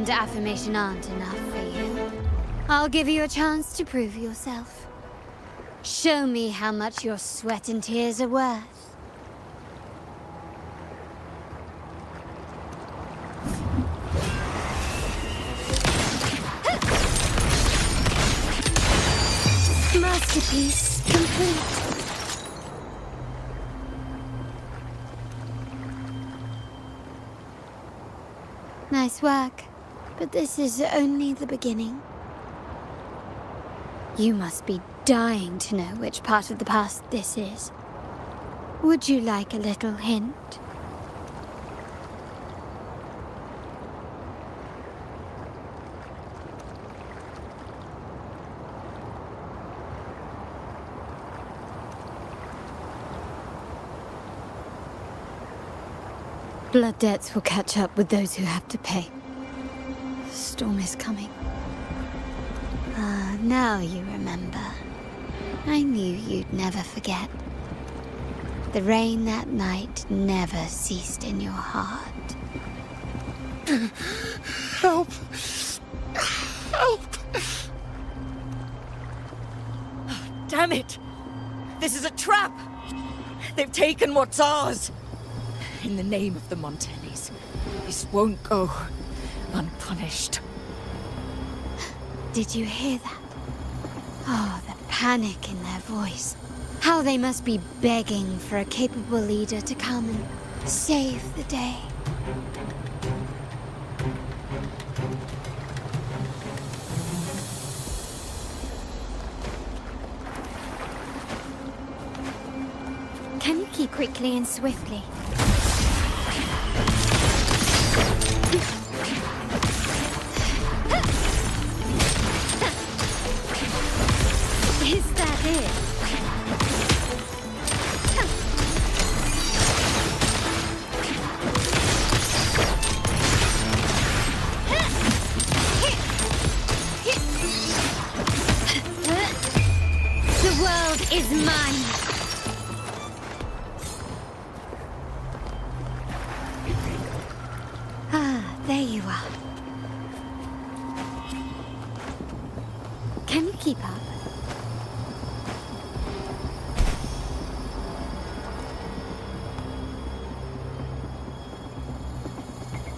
and affirmation aren't enough for you. I'll give you a chance to prove yourself. Show me how much your sweat and tears are worth. Masterpiece complete. Nice work, but this is only the beginning. You must be dying to know which part of the past this is. Would you like a little hint? Blood debts will catch up with those who have to pay. The storm is coming. Ah, now you remember. I knew you'd never forget. The rain that night never ceased in your heart. Help! Help! Damn it! This is a trap! They've taken what's ours! In the name of the Montellis, this won't go unpunished. Did you hear that? Oh, the panic in their voice. How they must be begging for a capable leader to come and save the day. Can you keep quickly and swiftly? Is that it? The world is mine. Ah, there you are. Can you keep up?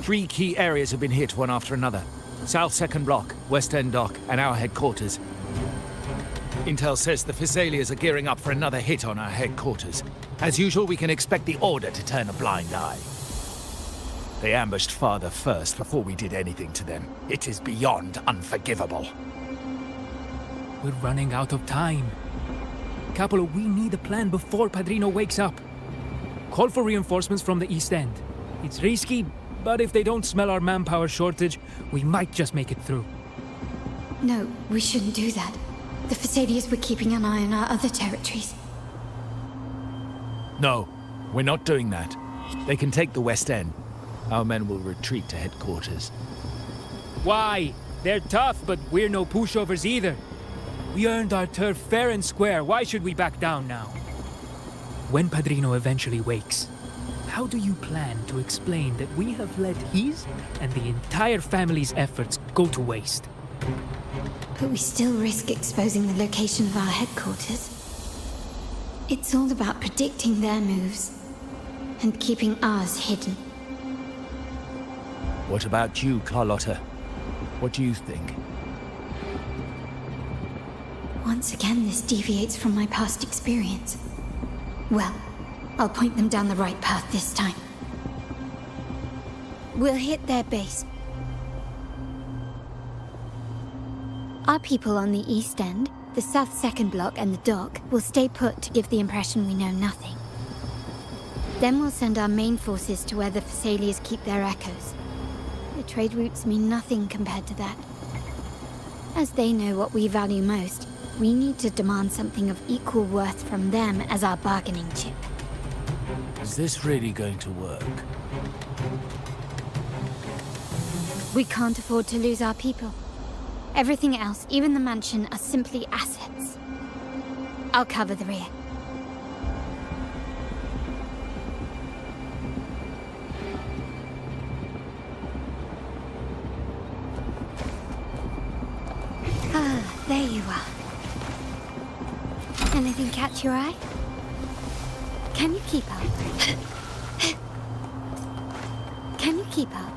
Three key areas have been hit one after another. South Second Block, West End Dock, and our headquarters. Intel says the Thessalians are gearing up for another hit on our headquarters. As usual, we can expect the Order to turn a blind eye. They ambushed Father first before we did anything to them. It is beyond unforgivable. We're running out of time. Capolo, we need a plan before Padrino wakes up. Call for reinforcements from the East End. It's risky, but if they don't smell our manpower shortage, we might just make it through. No, we shouldn't do that. The Thessalians were keeping an eye on our other territories. No, we're not doing that. They can take the West End. Our men will retreat to headquarters. Why? They're tough, but we're no pushovers either. We earned our turf fair and square. Why should we back down now? When Padrino eventually wakes, how do you plan to explain that we have let his and the entire family's efforts go to waste? But we still risk exposing the location of our headquarters. It's all about predicting their moves and keeping ours hidden. What about you, Carlotta? What do you think? Once again, this deviates from my past experience. Well, I'll point them down the right path this time. We'll hit their base. Our people on the East End, the South Second Block and the Dock will stay put to give the impression we know nothing. Then we'll send our main forces to where the Thessalians keep their echoes. The trade routes mean nothing compared to that. As they know what we value most, we need to demand something of equal worth from them as our bargaining chip. Is this really going to work? We can't afford to lose our people. Everything else, even the mansion, are simply assets. I'll cover the rear. Anything catch your eye? Can you keep up? Can you keep up?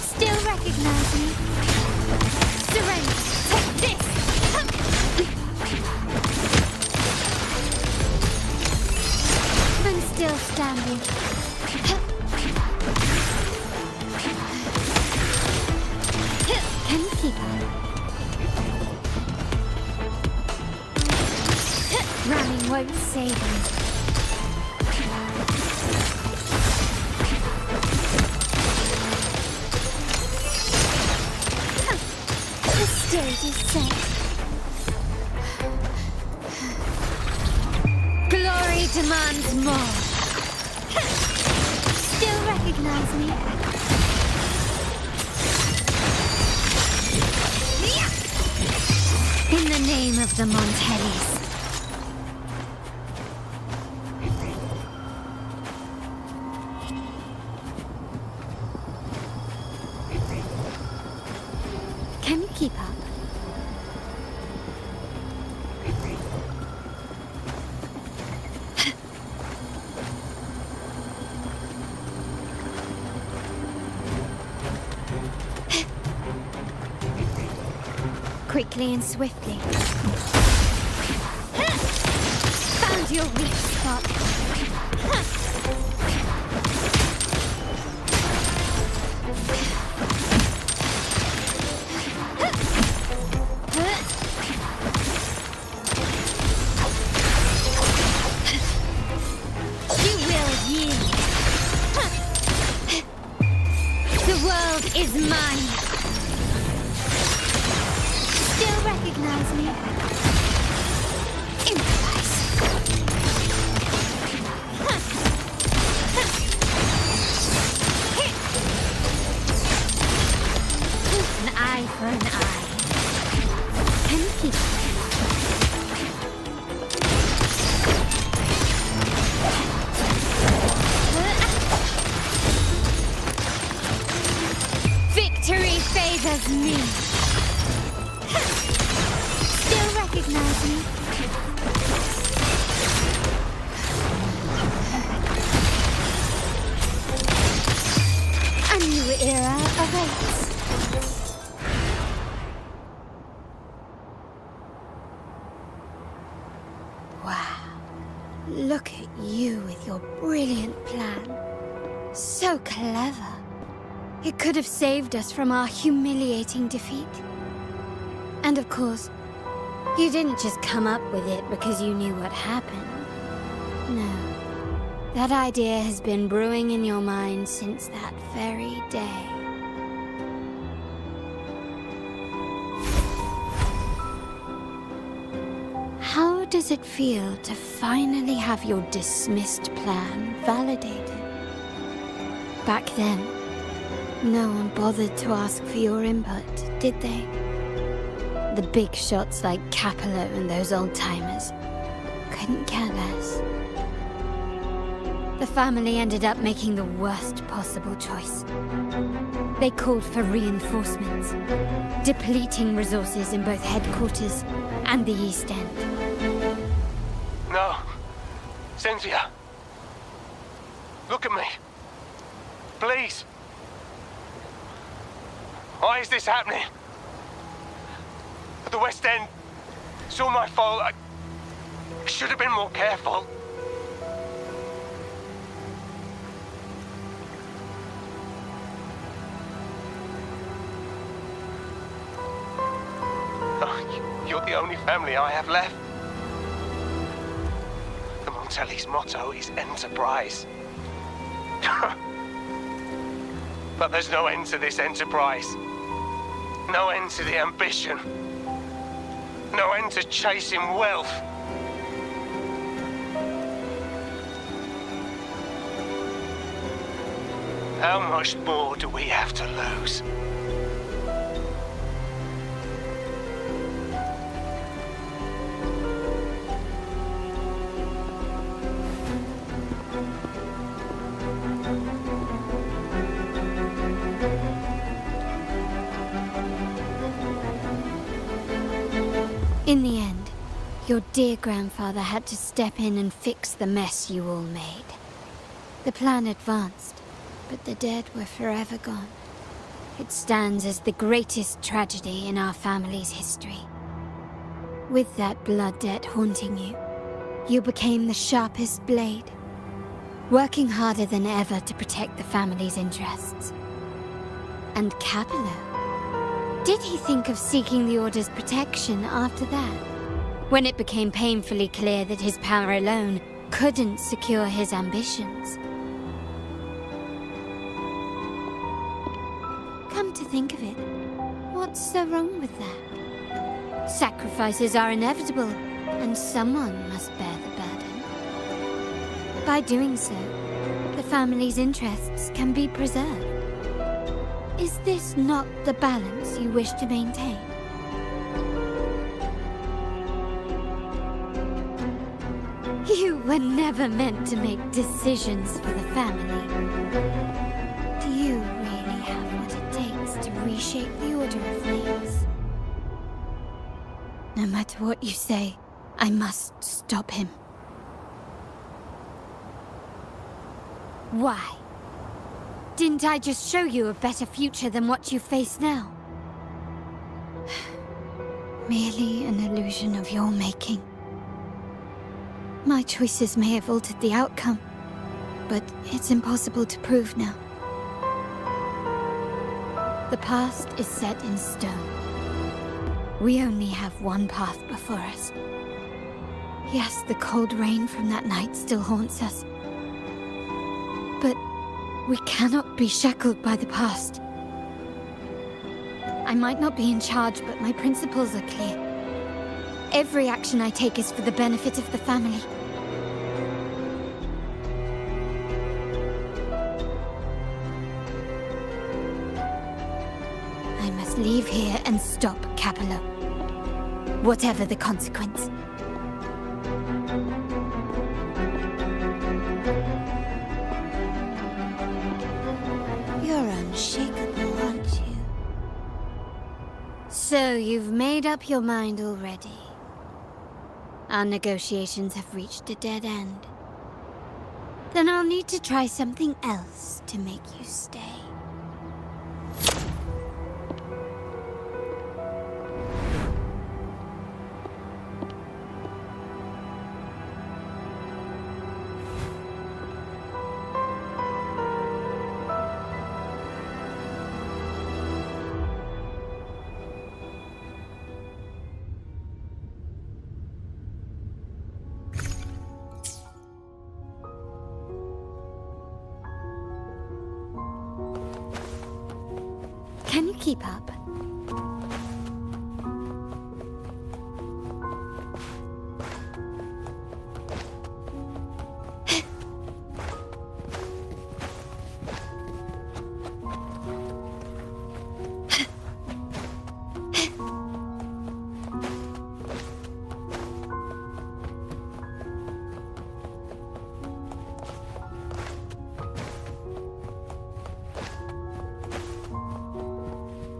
Still recognize me? Surrender! Take this! I'm still standing. Can you keep up? Running won't save me. The stage is set. Glory demands more. Still recognize me? In the name of the Montellis. Can you keep up? Quickly and swiftly. Found your weak spot. You will yield. The world is mine. Still recognize me? Improvise. An eye for an eye. Can you keep it? Victory favors me. Still recognize me? A new era awaits. Wow. Look at you with your brilliant plan. So clever. It could have saved us from our humiliating defeat. And of course, you didn't just come up with it because you knew what happened. No. That idea has been brewing in your mind since that very day. How does it feel to finally have your dismissed plan validated? Back then, no one bothered to ask for your input, did they? The big shots like Capello and those old-timers couldn't care less. The family ended up making the worst possible choice. They called for reinforcements, depleting resources in both headquarters and the East End. No. Cynthia. Look at me. Please. Why is this happening? At the West End. It's all my fault. I should have been more careful. Oh, you're the only family I have left. The Montelli's motto is enterprise. But there's no end to this enterprise. No end to the ambition. No end to chasing wealth. How much more do we have to lose? In the end, Your dear grandfather had to step in and fix the mess you all made. The plan advanced, but the dead were forever gone. It stands as the greatest tragedy in our family's history. With that blood debt haunting you, you became the sharpest blade, working harder than ever to protect the family's interests. And Capello? Did he think of seeking the Order's protection after that? When it became painfully clear that his power alone couldn't secure his ambitions. Come to think of it, what's so wrong with that? Sacrifices are inevitable, and someone must bear the burden. By doing so, the family's interests can be preserved. Is this not the balance you wish to maintain? You were never meant to make decisions for the family. Do you really have what it takes to reshape the Order of Flames? No matter what you say, I must stop him. Why? Didn't I just show you a better future than what you face now? Merely an illusion of your making. My choices may have altered the outcome, but it's impossible to prove now. The past is set in stone. We only have one path before us. Yes, the cold rain from that night still haunts us. But we cannot be shackled by the past. I might not be in charge, but my principles are clear. Every action I take is for the benefit of the family. I must leave here and stop Capello, whatever the consequence. You're unshakable, aren't you? So you've made up your mind already. Our negotiations have reached a dead end. Then I'll need to try something else to make you stay. Can you keep up?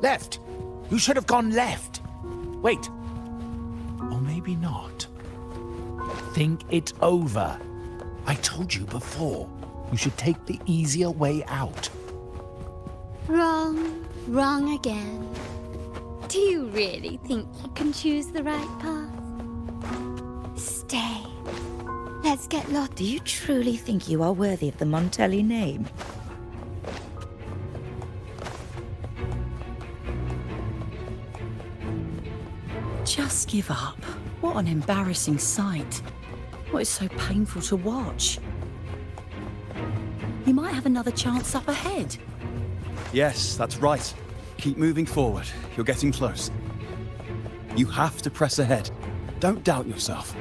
Left! You should have gone left! Wait. Or maybe not. Think it over. I told you before. You should take the easier way out. Wrong. Wrong again. Do you really think you can choose the right path? Stay. Let's get lost. Do you truly think you are worthy of the Montelli name? Just give up. What an embarrassing sight. What is so painful to watch? You might have another chance up ahead. Yes, that's right. Keep moving forward. You're getting close. You have to press ahead. Don't doubt yourself.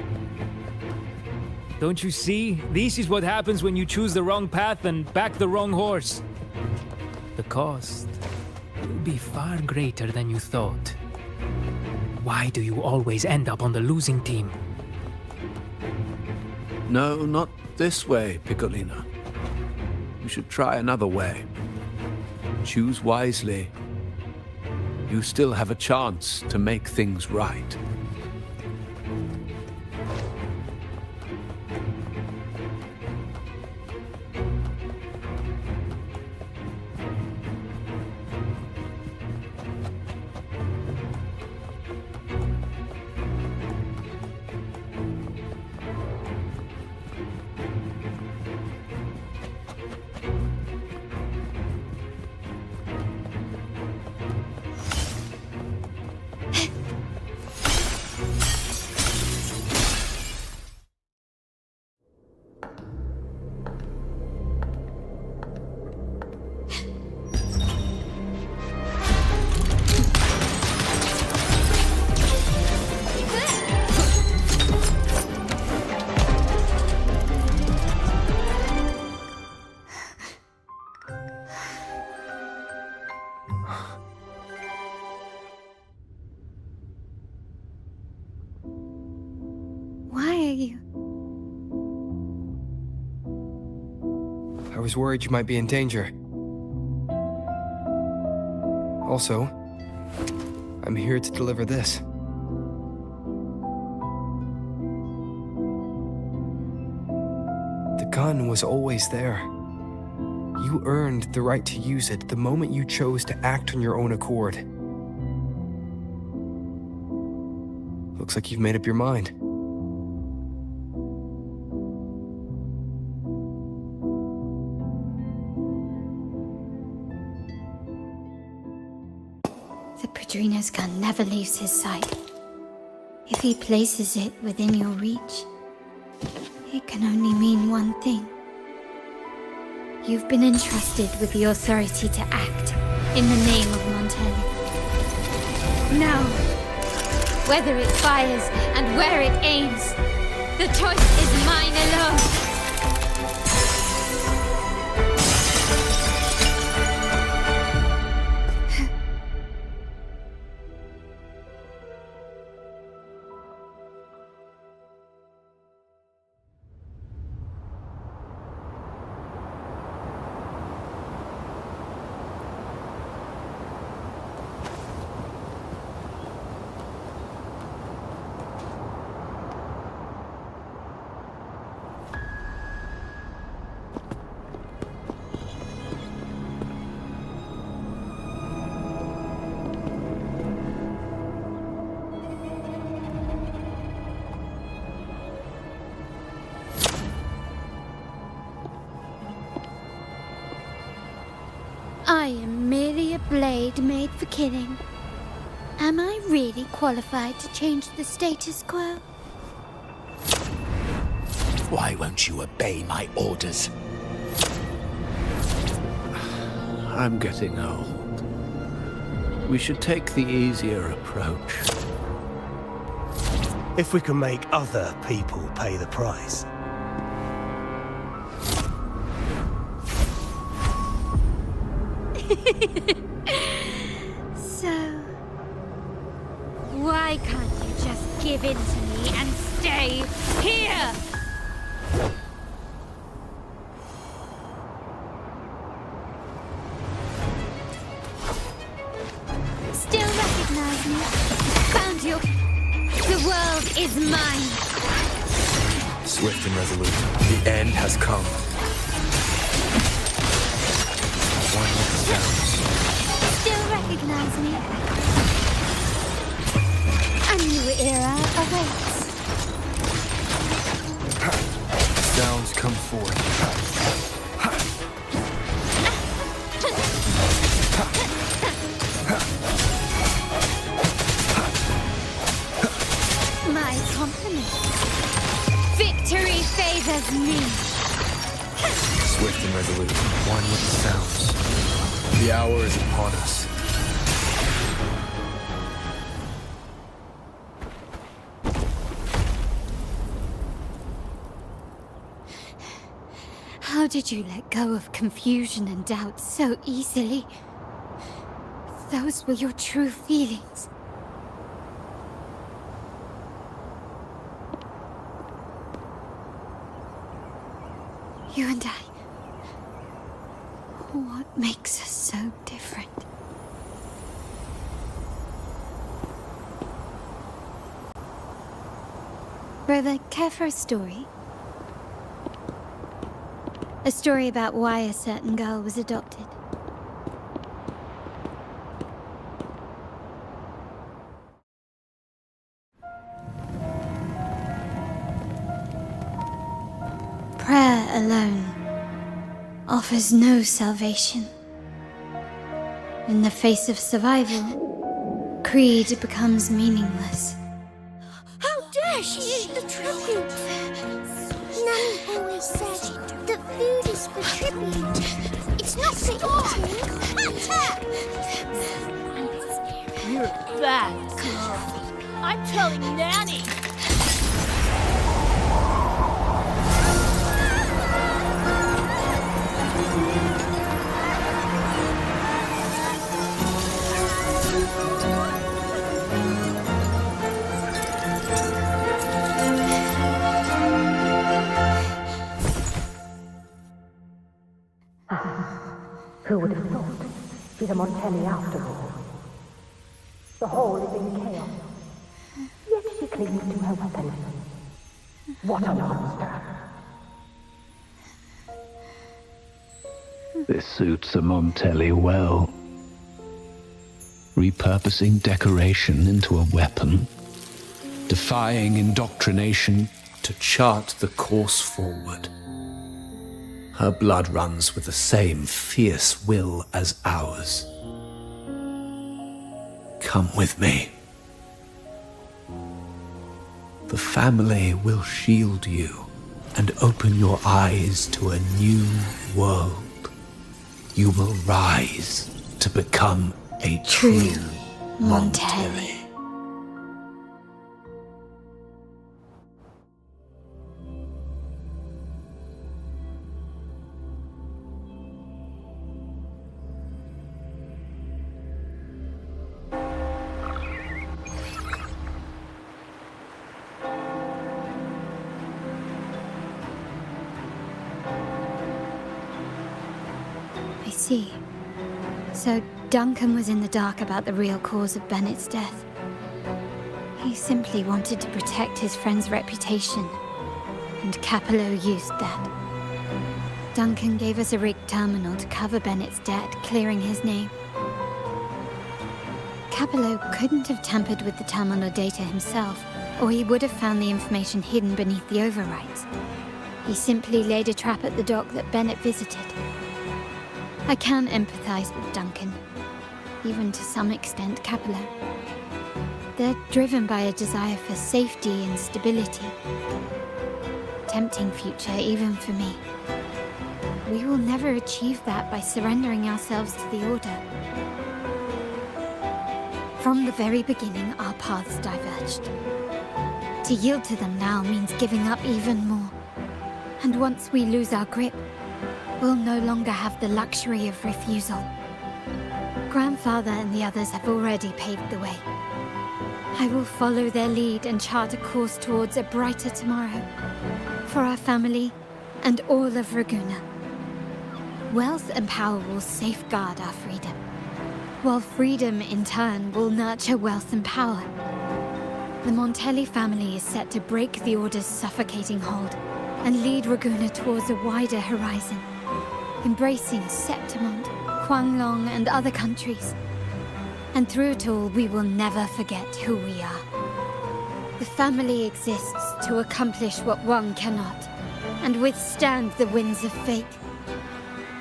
Don't you see? This is what happens when you choose the wrong path and back the wrong horse. The cost will be far greater than you thought. Why do you always end up on the losing team? No, not this way, Piccolina. You should try another way. Choose wisely. You still have a chance to make things right. you. I was worried you might be in danger. Also, I'm here to deliver this. The gun was always there. You earned the right to use it the moment you chose to act on your own accord. Looks like you've made up your mind. The Padrino's gun never leaves his side. If he places it within your reach, it can only mean one thing. You've been entrusted with the authority to act in the name of Montelli. Now, whether it fires and where it aims, the choice is mine alone. I am merely a blade made for killing. Am I really qualified to change the status quo? Why won't you obey my orders? I'm getting old. We should take the easier approach. If we can make other people pay the price. So, why can't you just give in to me and stay here? Still recognize me? Found you. The world is mine. Swift and resolute. The end has come. One with the sounds. Still recognize me? A new era awaits. Sounds come forth. My compliments. Victory favors me. Swift and resolute. One with the sounds. The hour is upon us. How did you let go of confusion and doubt so easily? Those were your true feelings. You and I. What makes us so different? Brother, care for a story? A story about why a certain girl was adopted. Prayer alone offers no salvation. In the face of survival, creed becomes meaningless. How dare she eat the tribute? Nanny always said that food is for tribute. It's not for eating. You're a bad girl. I'm telling Nanny. Who would have thought? She's a Montelli after all. The hall is in chaos. Yet she clings to her weapon. What a monster! This suits a Montelli well. Repurposing decoration into a weapon, defying indoctrination to chart the course forward. Her blood runs with the same fierce will as ours. Come with me. The family will shield you and open your eyes to a new world. You will rise to become a true Montelli. I see. So Duncan was in the dark about the real cause of Bennett's death. He simply wanted to protect his friend's reputation, and Capello used that. Duncan gave us a rigged terminal to cover Bennett's debt, clearing his name. Capello couldn't have tampered with the terminal data himself, or he would have found the information hidden beneath the overwrites. He simply laid a trap at the dock that Bennett visited. I can empathize with Duncan, even to some extent Capello. They're driven by a desire for safety and stability. Tempting future, even for me. We will never achieve that by surrendering ourselves to the Order. From the very beginning, our paths diverged. To yield to them now means giving up even more. And once we lose our grip, we'll no longer have the luxury of refusal. Grandfather and the others have already paved the way. I will follow their lead and chart a course towards a brighter tomorrow. For our family and all of Ragunna. Wealth and power will safeguard our freedom, while freedom in turn will nurture wealth and power. The Montelli family is set to break the Order's suffocating hold and lead Ragunna towards a wider horizon, embracing Septimont, Huanglong, and other countries. And through it all, we will never forget who we are. The family exists to accomplish what one cannot, and withstand the winds of fate.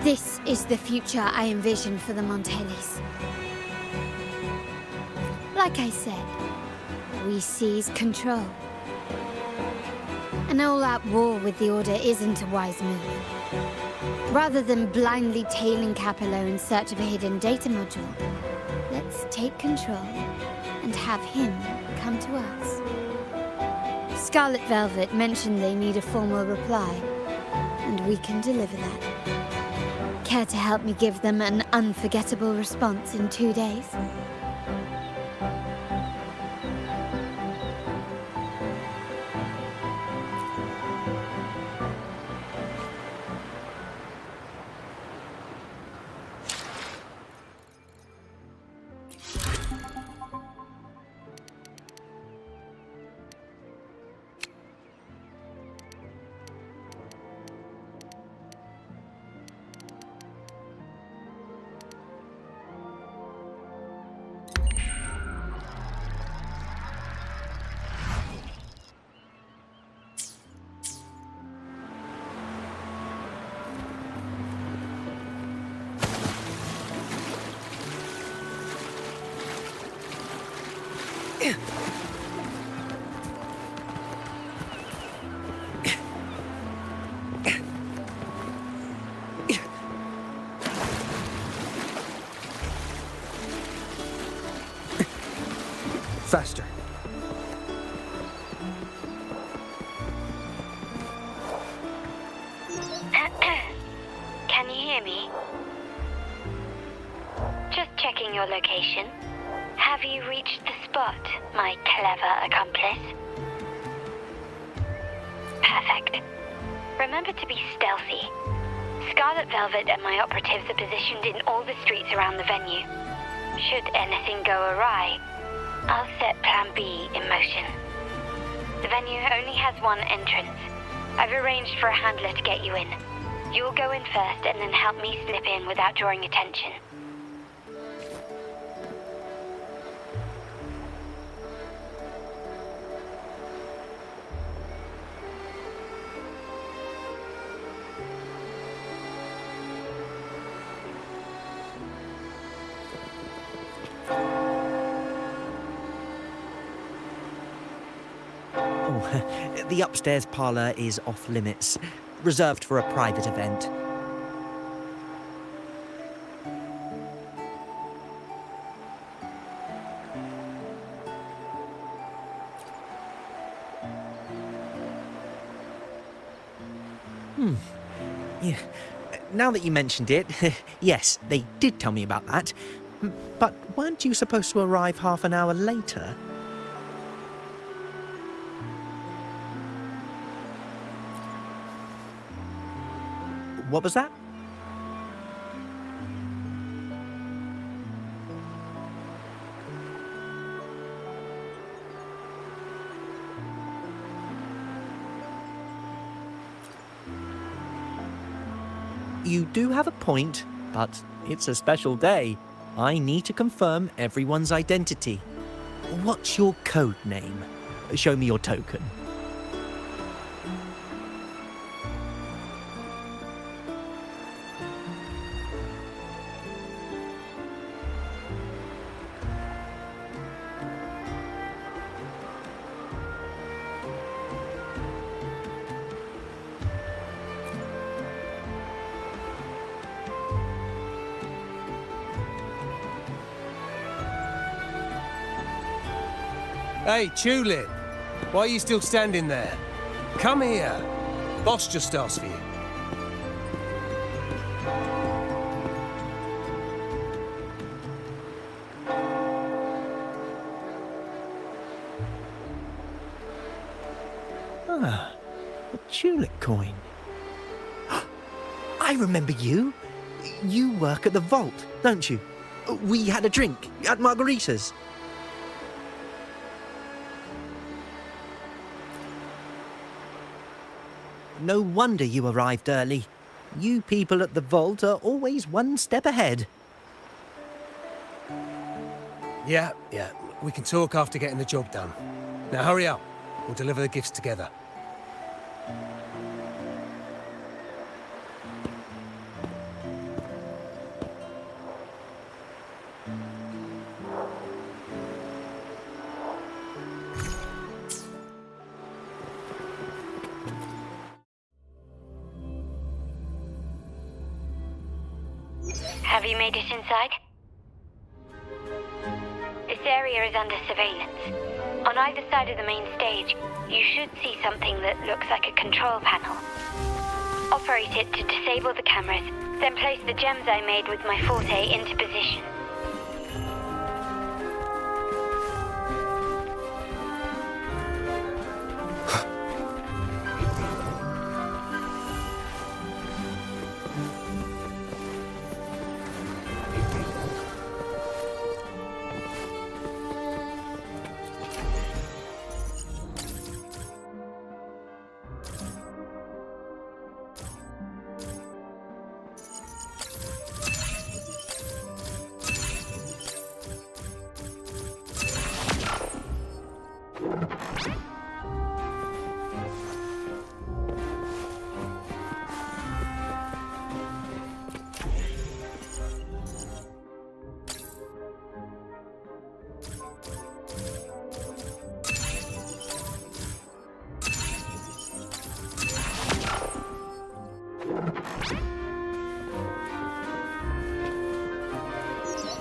This is the future I envision for the Montellis. Like I said, we seize control. An all-out war with the Order isn't a wise move. Rather than blindly tailing Capello in search of a hidden data module, let's take control and have him come to us. Scarlet Velvet mentioned they need a formal reply, and we can deliver that. Care to help me give them an unforgettable response in 2 days? Faster. Can you hear me? Just checking your location. Have you reached the spot, my clever accomplice? Perfect. Remember to be stealthy. Scarlet Velvet and my operatives are positioned in all the streets around the venue. Should anything go awry, I'll set Plan B in motion. The venue only has one entrance. I've arranged for a handler to get you in. You'll go in first and then help me slip in without drawing attention. The upstairs parlour is off limits, reserved for a private event. Yeah. Now that you mentioned it, yes, they did tell me about that. But weren't you supposed to arrive half an hour later? What was that? You do have a point, but it's a special day. I need to confirm everyone's identity. What's your code name? Show me your token. Hey, Tulip. Why are you still standing there? Come here. Boss just asked for you. Ah, a tulip coin. I remember you. You work at the vault, don't you? We had a drink at Margarita's. No wonder you arrived early. You people at the vault are always one step ahead. Yeah. We can talk after getting the job done. Now hurry up. We'll deliver the gifts together. Have you made it inside? This area is under surveillance. On either side of the main stage, you should see something that looks like a control panel. Operate it to disable the cameras, then place the gems I made with my forte into position.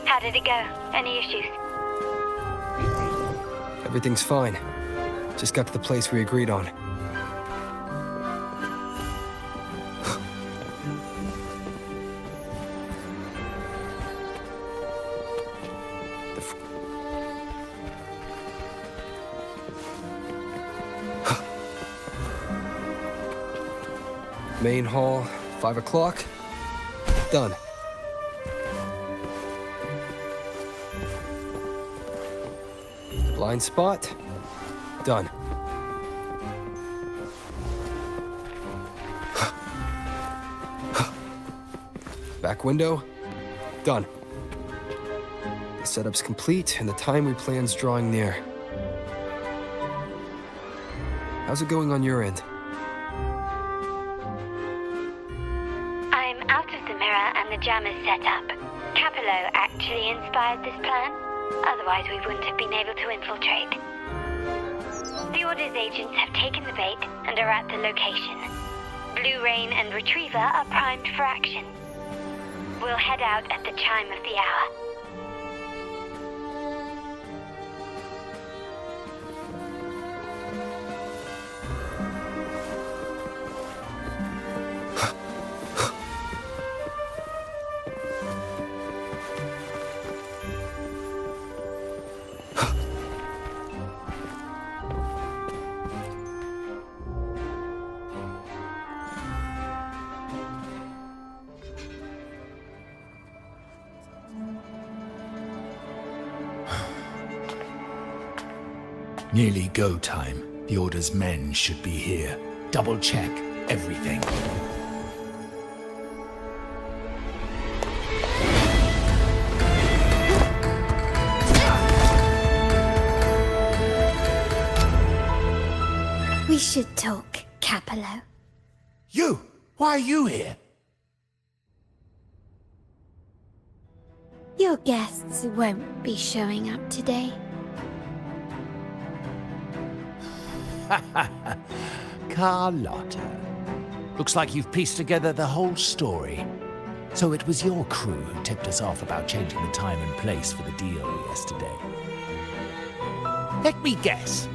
How did it go? Any issues? Everything's fine. Just got to the place we agreed on. Main hall, 5 o'clock. Done. Blind spot. Done. Back window. Done. The setup's complete, and the time we plan's drawing near. How's it going on your end? I'm out of the mirror and the jam is set up. Capello actually inspired this plan. Otherwise, we wouldn't have been able to infiltrate. The Order's agents have taken the bait and are at the location. Blue Rain and Retriever are primed for action. We'll head out at the chime of the hour. Nearly go time. The Order's men should be here. Double check everything. We should talk, Capello. You! Why are you here? Your guests won't be showing up today. Carlotta. Looks like you've pieced together the whole story. So it was your crew who tipped us off about changing the time and place for the deal yesterday. Let me guess.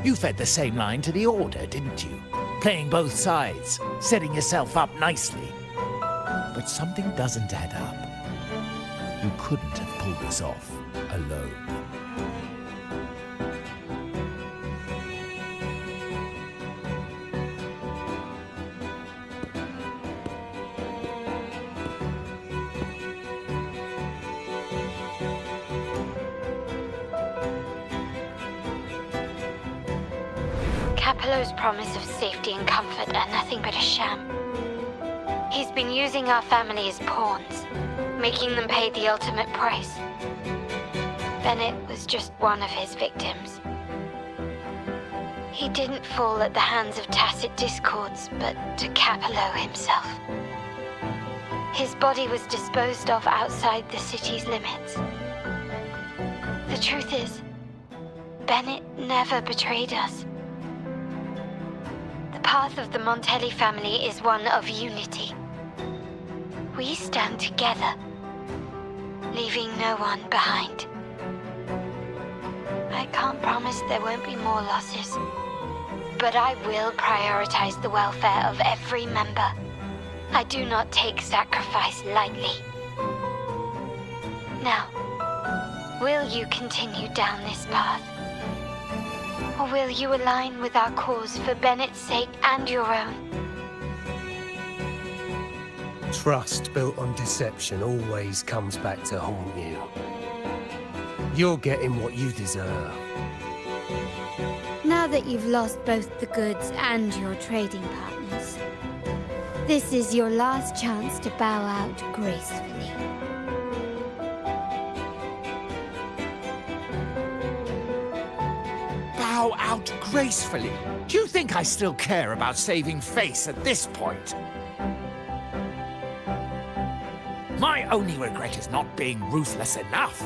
You fed the same line to the Order, didn't you? Playing both sides, setting yourself up nicely. But something doesn't add up. You couldn't have pulled this off alone. Capello's promise of safety and comfort are nothing but a sham. He's been using our family as pawns, making them pay the ultimate price. Bennett was just one of his victims. He didn't fall at the hands of tacit discords, but to Capello himself. His body was disposed of outside the city's limits. The truth is, Bennett never betrayed us. The path of the Montelli family is one of unity. We stand together, leaving no one behind. I can't promise there won't be more losses, but I will prioritize the welfare of every member. I do not take sacrifice lightly. Now, will you continue down this path? Or will you align with our cause for Bennett's sake and your own? Trust built on deception always comes back to haunt you. You're getting what you deserve. Now that you've lost both the goods and your trading partners, this is your last chance to bow out gracefully. Bow out gracefully? Do you think I still care about saving face at this point? My only regret is not being ruthless enough.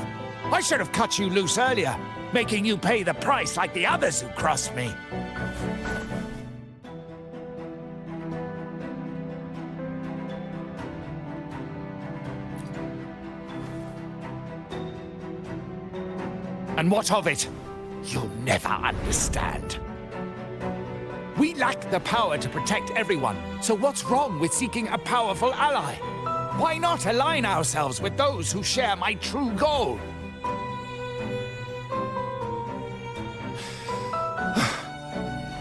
I should have cut you loose earlier, making you pay the price like the others who crossed me. And what of it? You'll never understand. We lack the power to protect everyone, so what's wrong with seeking a powerful ally? Why not align ourselves with those who share my true goal?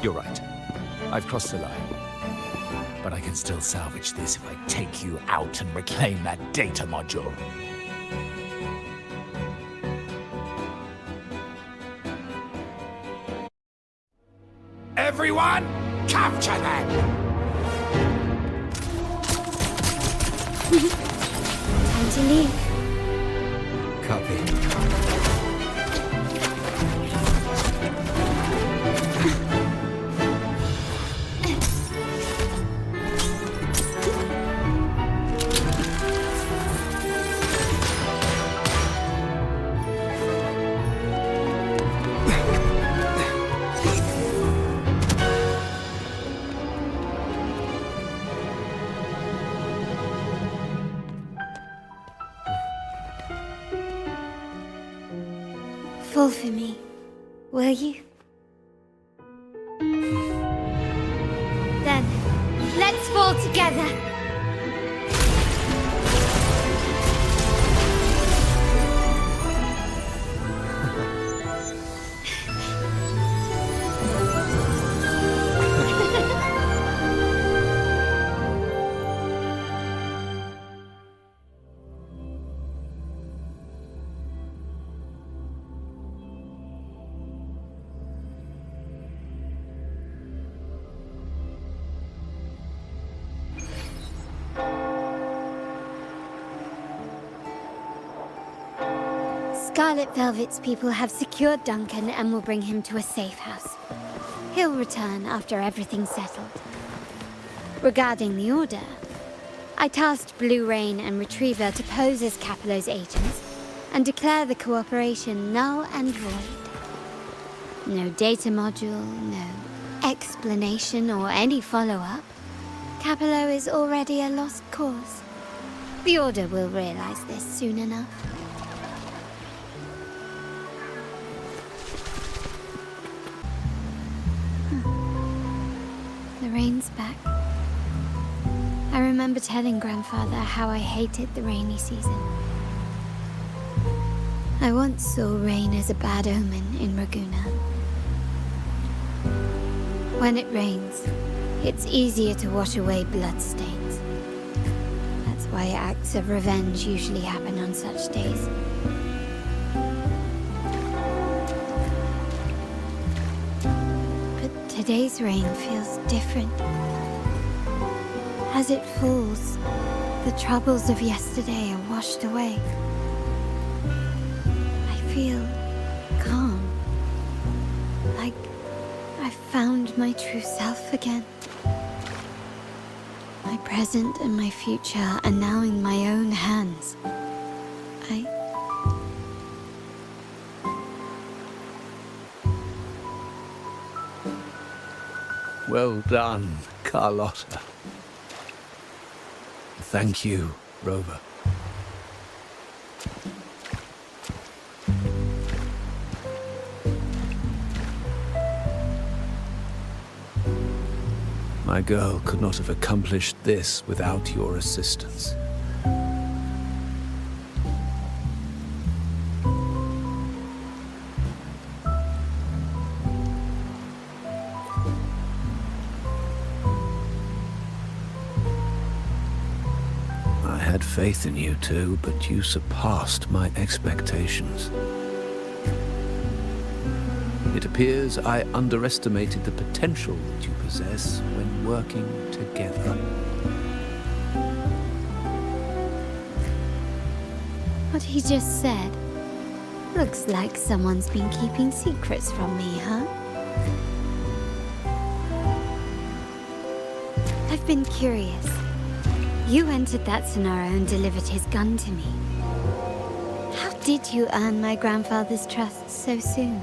You're right. I've crossed the line. But I can still salvage this if I take you out and reclaim that data module. Everyone, capture them! Time to leave. Copy. Fall for me, will you? Then, let's fall together. Scarlet Velvet's people have secured Duncan and will bring him to a safe house. He'll return after everything's settled. Regarding the Order, I tasked Blue Rain and Retriever to pose as Capello's agents and declare the cooperation null and void. No data module, no explanation or any follow-up. Capello is already a lost cause. The Order will realize this soon enough. The rain's back. I remember telling Grandfather how I hated the rainy season. I once saw rain as a bad omen in Ragunna. When it rains, it's easier to wash away bloodstains. That's why acts of revenge usually happen on such days. But today's rain feels different. As it falls, the troubles of yesterday are washed away. I feel calm. Like I found my true self again. My present and my future are now in my own hands. Well done, Carlotta. Thank you, Rover. My girl could not have accomplished this without your assistance. I had faith in you too, but you surpassed my expectations. It appears I underestimated the potential that you possess when working together. What he just said. Looks like someone's been keeping secrets from me, huh? I've been curious. You entered that Sonora and delivered his gun to me. How did you earn my grandfather's trust so soon?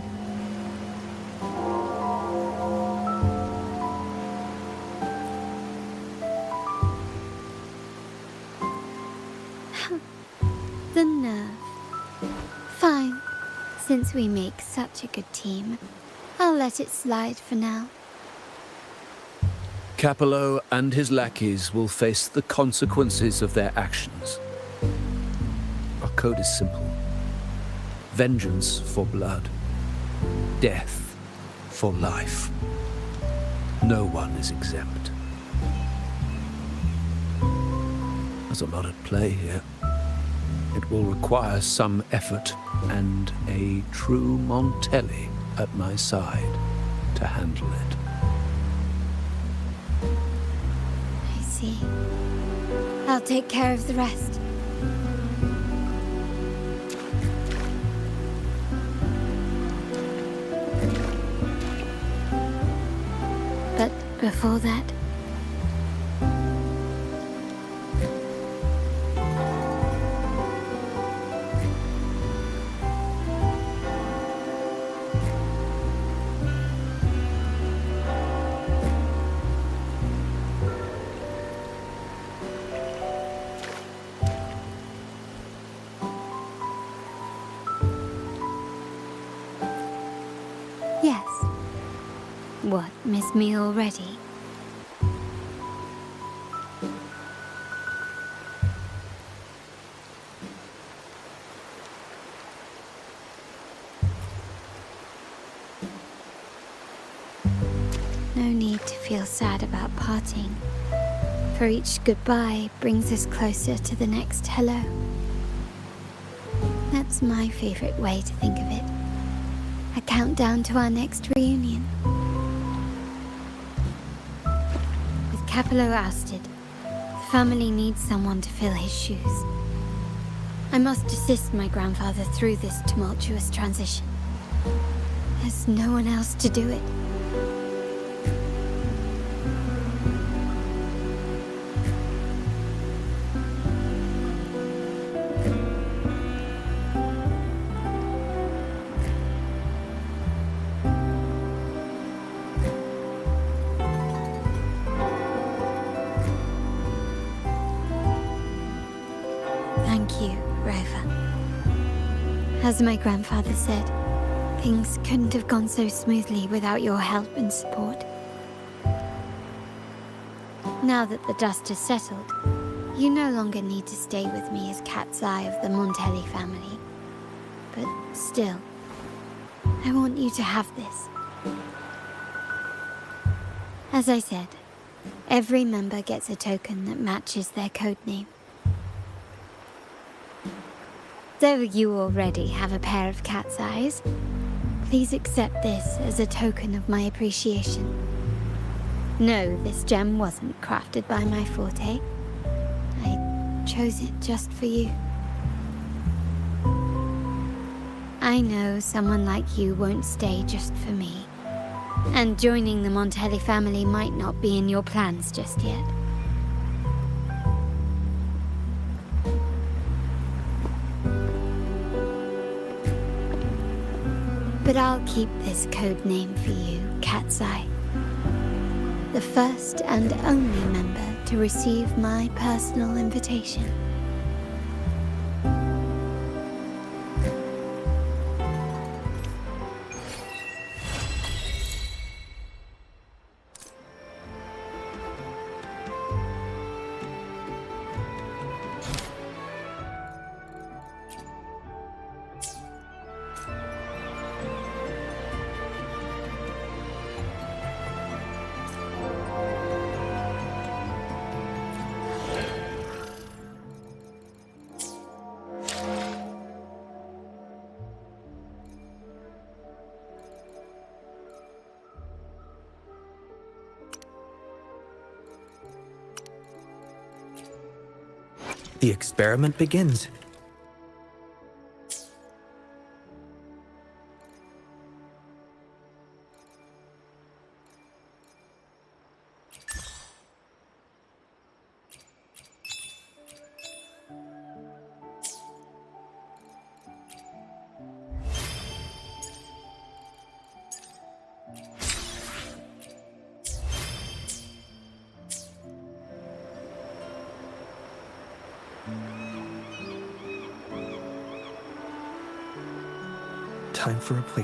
The nerve. Fine. Since we make such a good team, I'll let it slide for now. Capello and his lackeys will face the consequences of their actions. Our code is simple. Vengeance for blood. Death for life. No one is exempt. There's a lot at play here. It will require some effort and a true Montelli at my side to handle it. I see. I'll take care of the rest. But before that... Yes. What, miss me already? No need to feel sad about parting, for each goodbye brings us closer to the next hello. That's my favorite way to think of it. A countdown to our next reunion. With Capello ousted, the family needs someone to fill his shoes. I must assist my grandfather through this tumultuous transition. There's no one else to do it. Thank you, Rover. As my grandfather said, things couldn't have gone so smoothly without your help and support. Now that the dust has settled, you no longer need to stay with me as cat's eye of the Montelli family. But still, I want you to have this. As I said, every member gets a token that matches their codename. Though you already have a pair of cat's eyes, please accept this as a token of my appreciation. No, this gem wasn't crafted by my forte. I chose it just for you. I know someone like you won't stay just for me, and joining the Montelli family might not be in your plans just yet. But I'll keep this code name for you, Cat's Eye. The first and only member to receive my personal invitation. The experiment begins. Time for a place